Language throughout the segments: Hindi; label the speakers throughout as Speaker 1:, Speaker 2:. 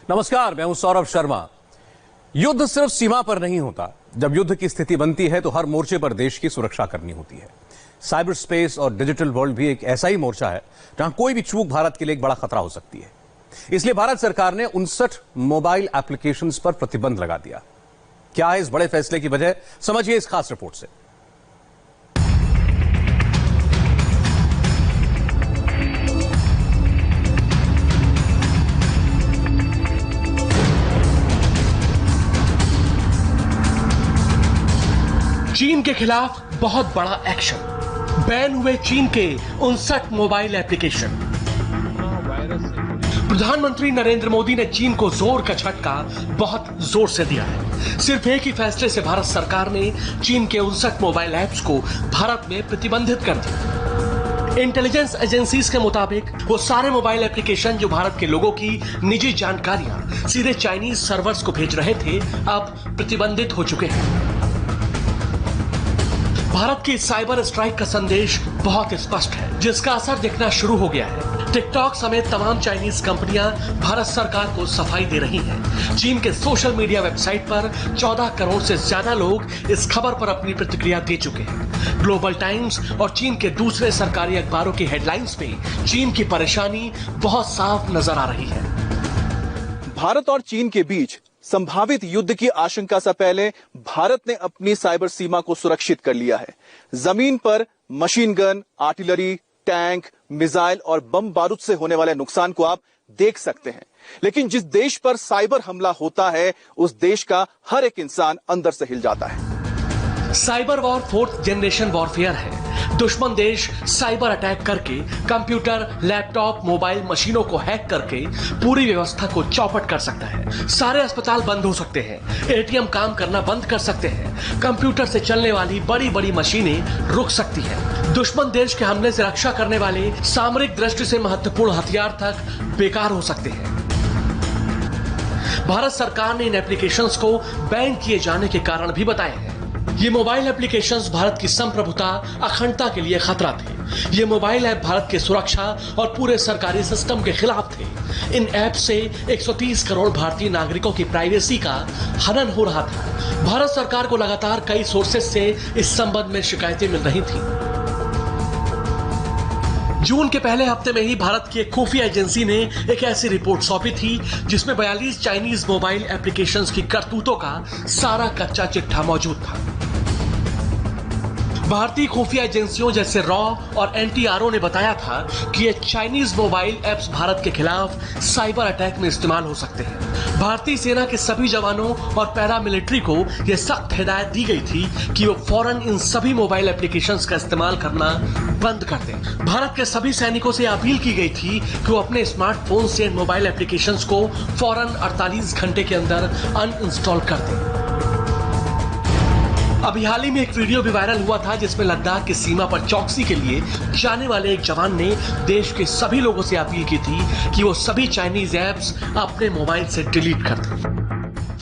Speaker 1: नमस्कार, मैं हूं सौरभ शर्मा। युद्ध सिर्फ सीमा पर नहीं होता। जब युद्ध की स्थिति बनती है तो हर मोर्चे पर देश की सुरक्षा करनी होती है। साइबर स्पेस और डिजिटल वर्ल्ड भी एक ऐसा ही मोर्चा है जहां कोई भी चूक भारत के लिए एक बड़ा खतरा हो सकती है। इसलिए भारत सरकार ने 59 मोबाइल एप्लीकेशंस पर प्रतिबंध लगा दिया। क्या है इस बड़े फैसले की वजह, समझिए इस खास रिपोर्ट से।
Speaker 2: चीन के खिलाफ बहुत बड़ा एक्शन। बैन हुए चीन के 59 मोबाइल एप्लीकेशन। प्रधानमंत्री नरेंद्र मोदी ने चीन को जोर का झटका बहुत जोर से दिया है। सिर्फ एक ही फैसले से भारत सरकार ने चीन के 59 मोबाइल ऐप्स को भारत में प्रतिबंधित कर दिया। इंटेलिजेंस एजेंसीज के मुताबिक वो सारे मोबाइल एप्लीकेशन जो भारत के लोगों की निजी जानकारियां सीधे चाइनीज सर्वर्स को भेज रहे थे, अब प्रतिबंधित हो चुके हैं। भारत की साइबर स्ट्राइक का संदेश बहुत स्पष्ट है, जिसका असर दिखना शुरू हो गया है। टिकटॉक समेत तमाम चाइनीज कंपनियां भारत सरकार को सफाई दे रही हैं। चीन के सोशल मीडिया वेबसाइट पर 14 करोड़ से ज्यादा लोग इस खबर पर अपनी प्रतिक्रिया दे चुके हैं। ग्लोबल टाइम्स और चीन के दूसरे सरकारी अखबारों की हेडलाइंस में चीन की परेशानी बहुत साफ नजर आ रही है।
Speaker 3: भारत और चीन के बीच संभावित युद्ध की आशंका से पहले भारत ने अपनी साइबर सीमा को सुरक्षित कर लिया है। जमीन पर machine gun, artillery, tank, missile और बम बारूद से होने वाले नुकसान को आप देख सकते हैं। लेकिन जिस देश पर साइबर हमला होता है, उस देश का हर एक इंसान अंदर से हिल जाता है।
Speaker 2: Cyber war 4th generation warfare है। दुश्मन देश साइबर अटैक करके कंप्यूटर, लैपटॉप, मोबाइल मशीनों को हैक करके पूरी व्यवस्था को चौपट कर सकता है। सारे अस्पताल बंद हो सकते हैं, एटीएम काम करना बंद कर सकते हैं, कंप्यूटर से चलने वाली बड़ी बड़ी मशीनें रुक सकती हैं। दुश्मन देश के हमले से रक्षा करने वाले सामरिक दृष्टि से महत्वपूर्ण हथियार तक बेकार हो सकते हैं। भारत सरकार ने इन एप्लीकेशंस को बैन किए जाने के कारण भी बताए हैं। ये मोबाइल एप्लीकेशंस भारत की संप्रभुता, अखंडता के लिए खतरा थे। ये मोबाइल ऐप भारत के सुरक्षा और पूरे सरकारी सिस्टम के खिलाफ थे। इन ऐप से 130 करोड़ भारतीय नागरिकों की प्राइवेसी का हनन हो रहा था। भारत सरकार को लगातार कई सोर्सेस से इस संबंध में शिकायतें मिल रही थी। जून के पहले हफ्ते में ही भारत की एक खुफिया एजेंसी ने एक ऐसी रिपोर्ट सौंपी थी जिसमें 42 चाइनीज मोबाइल एप्लीकेशंस की करतूतों का सारा कच्चा चिट्ठा मौजूद था। भारतीय खुफिया एजेंसियों जैसे रॉ और एनटीआरओ ने बताया था कि ये चाइनीज मोबाइल ऐप्स भारत के खिलाफ साइबर अटैक में इस्तेमाल हो सकते हैं। भारतीय सेना के सभी जवानों और पैरामिलिट्री को यह सख्त हिदायत दी गई थी कि वो फौरन इन सभी मोबाइल एप्लीकेशंस का इस्तेमाल करना बंद कर दें। भारत के सभी सैनिकों से अपील की गई थी कि वो अपने स्मार्टफोन से इन मोबाइल एप्लीकेशंस को फौरन 48 घंटे के अंदर अनइंस्टॉल कर दें। अभी हाल ही में एक वीडियो भी वायरल हुआ था जिसमें लद्दाख की सीमा पर चौकसी के लिए जाने वाले एक जवान ने देश के सभी लोगों से अपील की थी कि वो सभी चाइनीज ऐप्स अपने मोबाइल से डिलीट कर दें।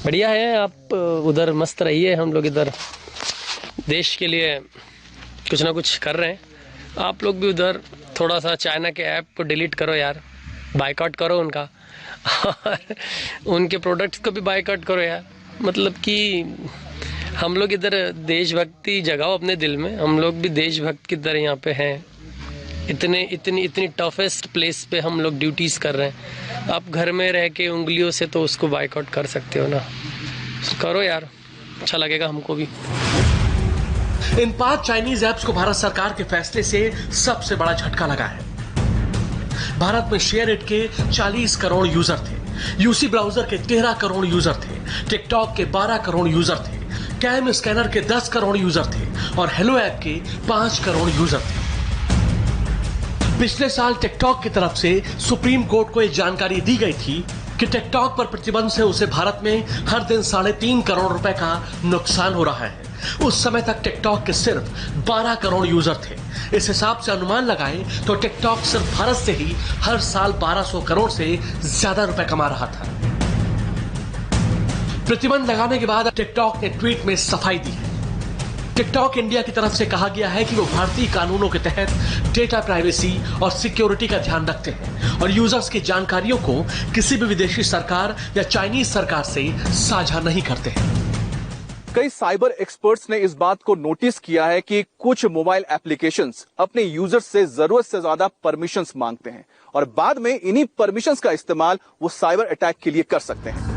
Speaker 4: बढ़िया है, आप उधर मस्त रहिए, हम लोग इधर देश के लिए कुछ ना कुछ कर रहे हैं। आप लोग भी उधर थोड़ा सा चाइना के ऐप को डिलीट करो यार, बायकॉट करो उनका और उनके प्रोडक्ट्स को भी बायकॉट करो यार। मतलब कि हम लोग इधर देशभक्ति जगाओ अपने दिल में, हम लोग भी देशभक्त की तरह यहाँ पे हैं। इतनी टफेस्ट प्लेस पे हम लोग ड्यूटीज कर रहे हैं। आप घर में रह के उंगलियों से तो उसको बायकॉट कर सकते हो ना, करो यार, अच्छा लगेगा हमको भी।
Speaker 2: इन 5 चाइनीज ऐप्स को भारत सरकार के फैसले से सबसे बड़ा झटका लगा है। भारत में शेयरइट के 40 करोड़ यूजर थे, यूसी ब्राउजर के 13 करोड़ यूजर थे, टिकटॉक के 12 करोड़ यूजर थे, कैम स्कैनर के 10 करोड़ यूजर थे और हेलो ऐप के 5 करोड़ यूजर थे। पिछले साल टिकटॉक की तरफ से सुप्रीम कोर्ट को एक जानकारी दी गई थी कि टिकटॉक पर प्रतिबंध से उसे भारत में हर दिन 3.5 करोड़ रुपए का नुकसान हो रहा है। उस समय तक टिकटॉक के सिर्फ 12 करोड़ यूजर थे। इस हिसाब से अनुमान लगाएं तो टिकटॉक सिर्फ भारत से ही हर साल 1200 करोड़ से ज्यादा रुपए कमा रहा था। प्रतिबंध लगाने के बाद टिकटॉक ने ट्वीट में सफाई दी है। टिकटॉक इंडिया की तरफ से कहा गया है कि वो भारतीय कानूनों के तहत डेटा प्राइवेसी और सिक्योरिटी का ध्यान रखते हैं और यूजर्स की जानकारियों को किसी भी विदेशी सरकार या चाइनीज सरकार से साझा नहीं करते हैं।
Speaker 3: कई साइबर एक्सपर्ट्स ने इस बात को नोटिस किया है कि कुछ मोबाइल एप्लीकेशंस अपने यूजर्स से जरूरत से ज्यादा परमिशंस मांगते हैं और बाद में इन्हीं परमिशंस का इस्तेमाल वो साइबर अटैक के लिए कर सकते हैं।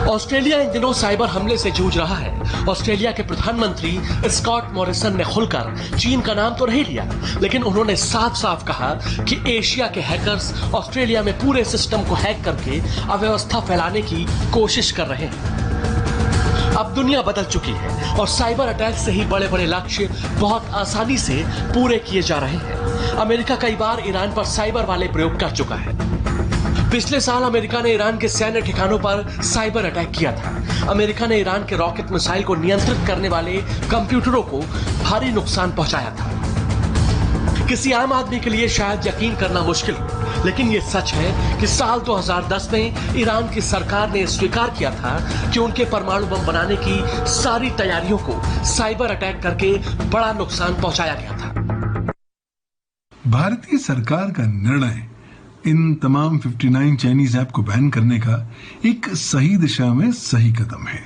Speaker 2: ऑस्ट्रेलिया इन दिनों साइबर हमले से जूझ रहा है। ऑस्ट्रेलिया के प्रधानमंत्री स्कॉट मॉरिसन ने खुलकर चीन का नाम तो नहीं लिया, लेकिन उन्होंने साफ साफ कहा कि एशिया के हैकर्स ऑस्ट्रेलिया में पूरे सिस्टम को हैक करके अव्यवस्था फैलाने की कोशिश कर रहे हैं। अब दुनिया बदल चुकी है और साइबर अटैक से ही बड़े बड़े लक्ष्य बहुत आसानी से पूरे किए जा रहे हैं। अमेरिका कई बार ईरान पर साइबर वाले प्रयोग कर चुका है। पिछले साल अमेरिका ने ईरान के सैन्य ठिकानों पर साइबर अटैक किया था। अमेरिका ने ईरान के रॉकेट मिसाइल को नियंत्रित करने वाले कंप्यूटरों को भारी नुकसान पहुंचाया था। किसी आम आदमी के लिए शायद यकीन करना मुश्किल हो, लेकिन ये सच है कि साल 2010 में ईरान की सरकार ने स्वीकार किया था कि उनके परमाणु बम बनाने की सारी तैयारियों को साइबर अटैक करके बड़ा नुकसान पहुंचाया गया था।
Speaker 5: भारतीय सरकार का निर्णय इन तमाम 59 चाइनीज ऐप को बैन करने का एक सही दिशा में सही कदम है।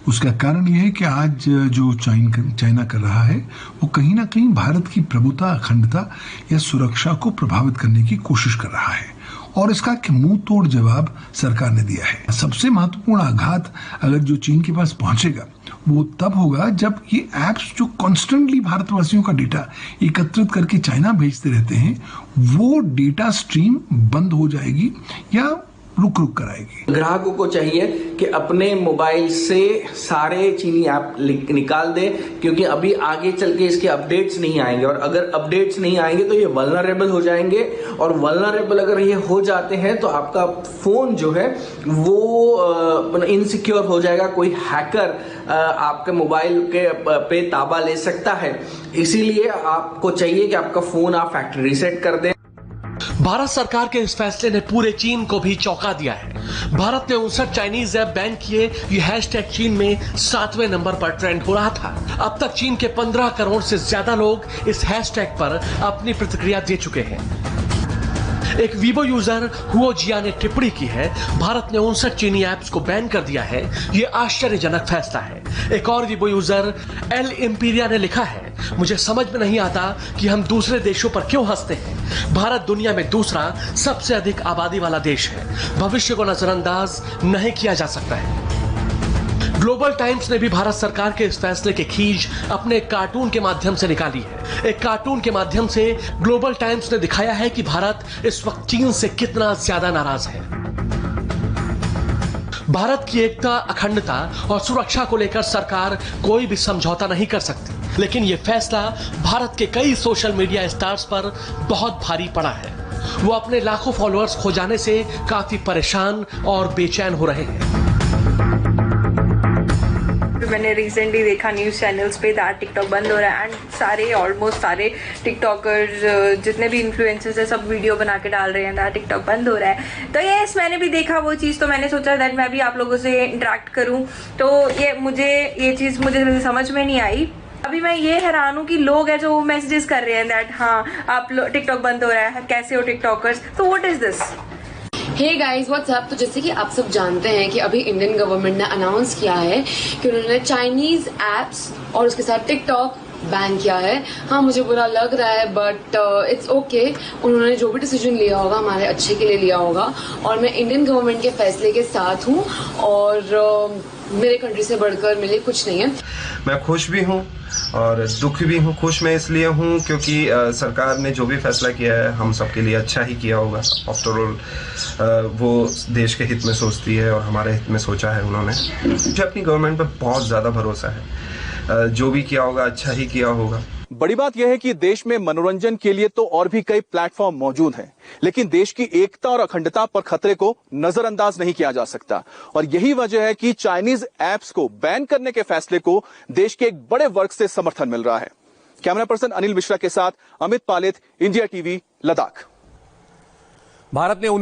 Speaker 5: उसका कारण यह है कि आज जो चाइना कर रहा है वो कहीं ना कहीं भारत की प्रभुता, अखंडता या सुरक्षा को प्रभावित करने की कोशिश कर रहा है और इसका मुंह तोड़ जवाब सरकार ने दिया है। सबसे महत्वपूर्ण आघात अगर जो चीन के पास पहुंचेगा वो तब होगा जब ये एप्स जो कॉन्स्टेंटली भारतवासियों का डेटा एकत्रित करके चाइना भेजते रहते हैं वो डेटा स्ट्रीम बंद हो जाएगी या रुक कर आएगी।
Speaker 6: ग्राहकों को चाहिए कि अपने मोबाइल से सारे चीनी ऐप निकाल दे, क्योंकि अभी आगे चल के इसके अपडेट्स नहीं आएंगे और अगर अपडेट्स नहीं आएंगे तो ये वल्नरेबल हो जाएंगे और वल्नरेबल अगर ये हो जाते हैं तो आपका फोन जो है वो इनसिक्योर हो जाएगा। कोई हैकर आपके मोबाइल के पे ताबा ले सकता है, इसीलिए आपको चाहिए कि आपका फोन आप फैक्ट्री रीसेट कर दें।
Speaker 2: भारत सरकार के इस फैसले ने पूरे चीन को भी चौंका दिया है। भारत ने 59 चाइनीज ऐप बैन किए। ये हैशटैग चीन में 7वें नंबर पर ट्रेंड हो रहा था। अब तक चीन के 15 करोड़ से ज्यादा लोग इस हैशटैग पर अपनी प्रतिक्रिया दे चुके हैं। एक वीवो यूजर हुओ जिया ने टिप्पणी की है, भारत ने 59 चीनी ऐप्स को बैन कर दिया है, ये आश्चर्यजनक फैसला है। एक और वीवो यूजर एल इंपीरिया ने लिखा है, मुझे समझ में नहीं आता कि हम दूसरे देशों पर क्यों हंसते हैं। भारत दुनिया में दूसरा सबसे अधिक आबादी वाला देश है। भविष्य को नजरअंदाज नहीं किया जा सकता है। ग्लोबल टाइम्स ने भी भारत सरकार के इस फैसले की खींच अपने कार्टून के माध्यम से निकाली है। एक कार्टून के माध्यम से ग्लोबल टाइम्स ने दिखाया है कि भारत इस वक्त चीन से कितना ज्यादा नाराज है। भारत की एकता, अखंडता और सुरक्षा को लेकर सरकार कोई भी समझौता नहीं कर सकती, लेकिन यह फैसला भारत के कई सोशल मीडिया स्टार्स पर बहुत भारी पड़ा है। वो अपने लाखों फॉलोअर्स खो जाने से काफी परेशान और बेचैन हो रहे हैं।
Speaker 7: मैंने रिसेंटली देखा न्यूज़ चैनल्स पे दैट टिकटॉक बंद हो रहा है एंड ऑलमोस्ट सारे टिकटॉकर्स जितने भी इन्फ्लुएंसर्स है सब वीडियो बना के डाल रहे हैं दैट टिकटॉक बंद हो रहा है। तो यस, मैंने भी देखा वो चीज़, तो मैंने सोचा दैट मैं भी आप लोगों से इंटरेक्ट करूं। तो ये चीज़ मुझे समझ में नहीं आई। अभी मैं ये हैरान हूँ कि लोग है जो मैसेजेस कर रहे हैं दैट हाँ आप टिकटॉक बंद हो रहा है, कैसे हो टिकटॉकर्स। तो what is this?
Speaker 8: Hey guys what's up. तो जैसे कि आप सब जानते हैं कि अभी इंडियन गवर्नमेंट ने अनाउंस किया है कि उन्होंने चाइनीज एप्स और उसके साथ टिकटॉक बैन किया है। हाँ, मुझे बुरा लग रहा है बट इट्स ओके। उन्होंने जो भी डिसीजन लिया होगा हमारे अच्छे के लिए लिया होगा और मैं इंडियन गवर्नमेंट के फैसले के साथ हूँ और मेरे कंट्री से बढ़कर मेरे लिए कुछ नहीं है।
Speaker 9: मैं खुश भी हूँ और दुखी भी हूँ। खुश मैं इसलिए हूँ क्योंकि सरकार ने जो भी फैसला किया है हम सबके लिए अच्छा ही किया होगा। आफ्टर ऑल वो देश के हित में सोचती है और हमारे हित में सोचा है उन्होंने। मुझे अपनी गवर्नमेंट पर बहुत ज़्यादा भरोसा है, जो भी किया होगा अच्छा ही किया होगा।
Speaker 3: बड़ी बात यह है कि देश में मनोरंजन के लिए तो और भी कई प्लेटफॉर्म मौजूद हैं, लेकिन देश की एकता और अखंडता पर खतरे को नजरअंदाज नहीं किया जा सकता। और यही वजह है कि चाइनीज ऐप्स को बैन करने के फैसले को देश के एक बड़े वर्ग से समर्थन मिल रहा है। कैमरा पर्सन अनिल मिश्रा के साथ अमित पालित, इंडिया टीवी, लद्दाख।
Speaker 1: भारत ने